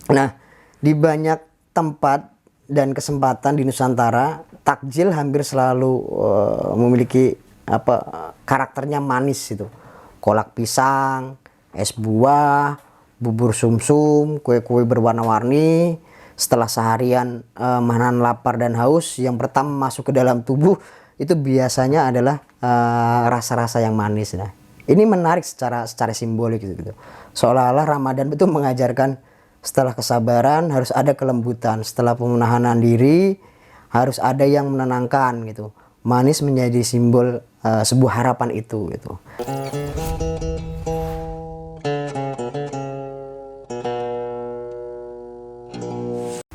Nah, di banyak tempat dan kesempatan di Nusantara, takjil hampir selalu memiliki karakternya manis itu. Kolak pisang, es buah, bubur sumsum, kue-kue berwarna-warni. Setelah seharian menahan lapar dan haus, yang pertama masuk ke dalam tubuh itu biasanya adalah rasa-rasa yang manis. Nah, ini menarik secara simbolik gitu. Seolah-olah Ramadan itu mengajarkan setelah kesabaran harus ada kelembutan, setelah pemenahanan diri harus ada yang menenangkan gitu. Manis menjadi simbol sebuah harapan itu gitu.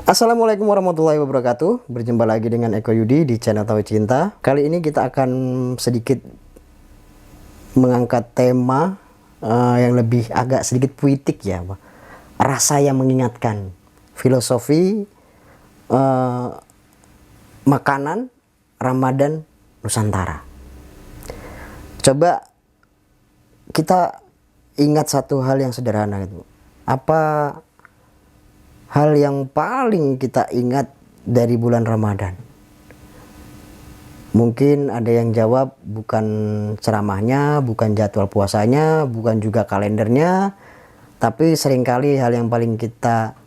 Assalamualaikum warahmatullahi wabarakatuh. Berjumpa lagi dengan Eko Yudi di channel Tahu Cinta. Kali ini kita akan sedikit mengangkat tema yang lebih agak sedikit puitik ya, rasa yang mengingatkan, filosofi makanan Ramadan Nusantara. Coba kita ingat satu hal yang sederhana itu. Apa hal yang paling kita ingat dari bulan Ramadan? Mungkin ada yang jawab bukan ceramahnya, bukan jadwal puasanya, bukan juga kalendernya, tapi seringkali hal yang paling kita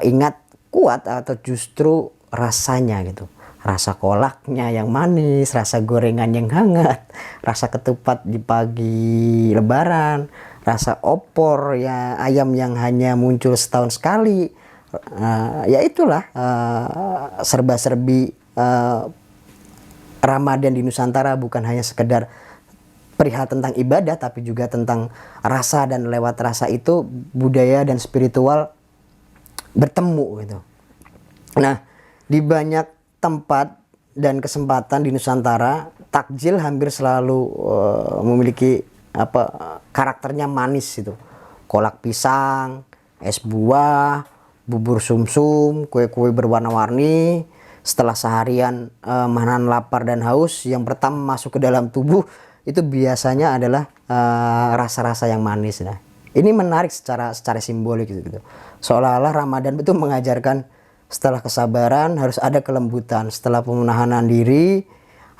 ingat kuat atau justru rasanya gitu. Rasa kolaknya yang manis, rasa gorengan yang hangat, rasa ketupat di pagi lebaran, rasa opor ya ayam yang hanya muncul setahun sekali. Ya itulah serba-serbi Ramadan di Nusantara bukan hanya sekedar perihal tentang ibadah, tapi juga tentang rasa, dan lewat rasa itu budaya dan spiritual bertemu gitu. Nah, di banyak tempat dan kesempatan di Nusantara, takjil hampir selalu memiliki karakternya manis itu. Kolak pisang, es buah, bubur sumsum, kue-kue berwarna-warni. Setelah seharian menahan lapar dan haus, yang pertama masuk ke dalam tubuh itu biasanya adalah rasa-rasa yang manis. Nah, ini menarik secara simbolik gitu. Seolah-olah Ramadan itu mengajarkan setelah kesabaran harus ada kelembutan, setelah pemenahanan diri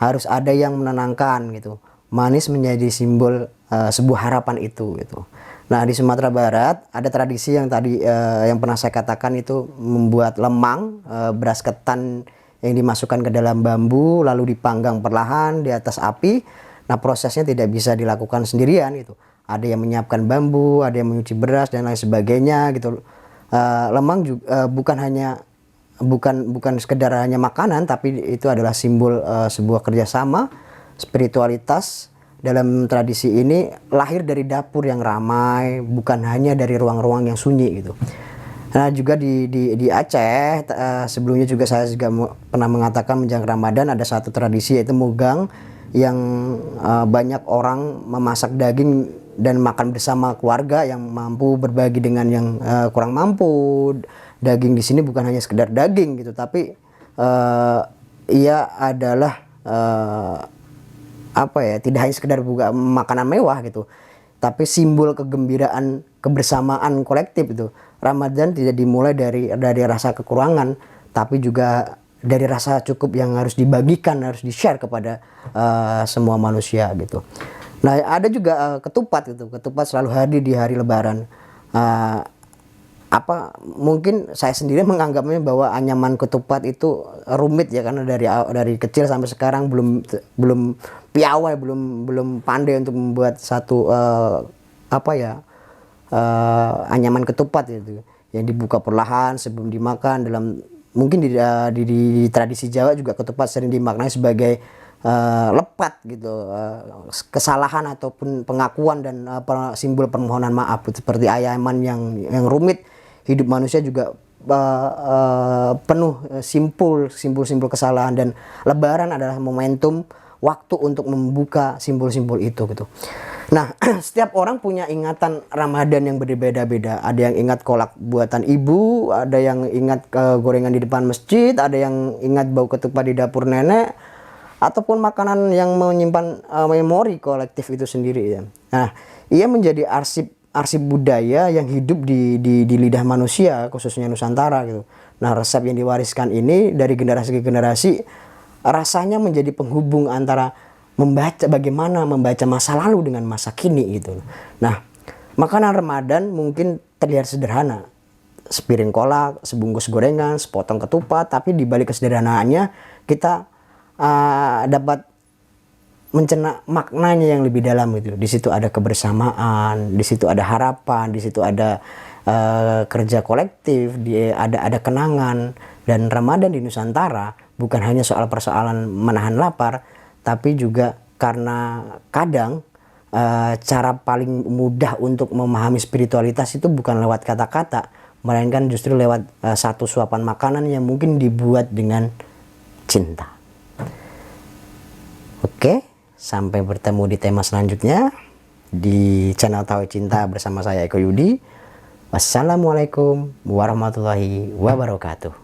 harus ada yang menenangkan gitu. Manis menjadi simbol sebuah harapan itu gitu. Nah, di Sumatera Barat ada tradisi yang tadi yang pernah saya katakan itu membuat lemang, beras ketan yang dimasukkan ke dalam bambu lalu dipanggang perlahan di atas api. Nah, prosesnya tidak bisa dilakukan sendirian gitu. Ada yang menyiapkan bambu, ada yang menyuci beras dan lain sebagainya gitu. Lemang juga bukan sekedar hanya makanan, tapi itu adalah simbol sebuah kerjasama, spiritualitas. Dalam tradisi ini lahir dari dapur yang ramai, bukan hanya dari ruang-ruang yang sunyi gitu. Nah, juga di Aceh sebelumnya juga saya juga pernah mengatakan menjelang Ramadan ada satu tradisi yaitu mugang, yang banyak orang memasak daging dan makan bersama keluarga yang mampu berbagi dengan yang kurang mampu. Daging di sini bukan hanya sekedar daging gitu, tapi ia adalah tidak hanya sekedar buka makanan mewah gitu, tapi simbol kegembiraan, kebersamaan kolektif itu. Ramadan tidak dimulai dari rasa kekurangan, tapi juga dari rasa cukup yang harus dibagikan, harus di-share kepada semua manusia gitu. Nah, ada juga ketupat gitu. Ketupat selalu hadir di hari Lebaran. Mungkin saya sendiri menganggapnya bahwa anyaman ketupat itu rumit ya, karena dari kecil sampai sekarang belum piawai, belum pandai untuk membuat satu anyaman ketupat itu yang dibuka perlahan sebelum dimakan. Mungkin di tradisi Jawa juga ketupat sering dimaknai sebagai lepat gitu, kesalahan ataupun pengakuan dan simbol permohonan maaf, seperti anyaman yang rumit. Hidup manusia juga penuh simbol-simbol kesalahan, dan Lebaran adalah momentum waktu untuk membuka simbol-simbol itu gitu. Nah, setiap orang punya ingatan Ramadan yang berbeda-beda. Ada yang ingat kolak buatan ibu, ada yang ingat gorengan di depan masjid, ada yang ingat bau ketupat di dapur nenek, ataupun makanan yang menyimpan memori kolektif itu sendiri ya. Nah, ia menjadi arsip arsip budaya yang hidup di lidah manusia, khususnya Nusantara gitu. Nah, resep yang diwariskan ini dari generasi ke generasi rasanya menjadi penghubung antara bagaimana membaca masa lalu dengan masa kini gitu. Nah, makanan Ramadan mungkin terlihat sederhana. Sepiring kolak, sebungkus gorengan, sepotong ketupat, tapi di balik kesederhanaannya kita dapat mencerna maknanya yang lebih dalam gitu. Di situ ada kebersamaan, di situ ada harapan, di situ ada kerja kolektif, ada kenangan. Dan Ramadan di Nusantara bukan hanya soal persoalan menahan lapar, tapi juga karena kadang cara paling mudah untuk memahami spiritualitas itu bukan lewat kata-kata, melainkan justru lewat satu suapan makanan yang mungkin dibuat dengan cinta. Oke. Sampai bertemu di tema selanjutnya di channel Tahu Cinta bersama saya Eko Yudi. Wassalamualaikum warahmatullahi wabarakatuh.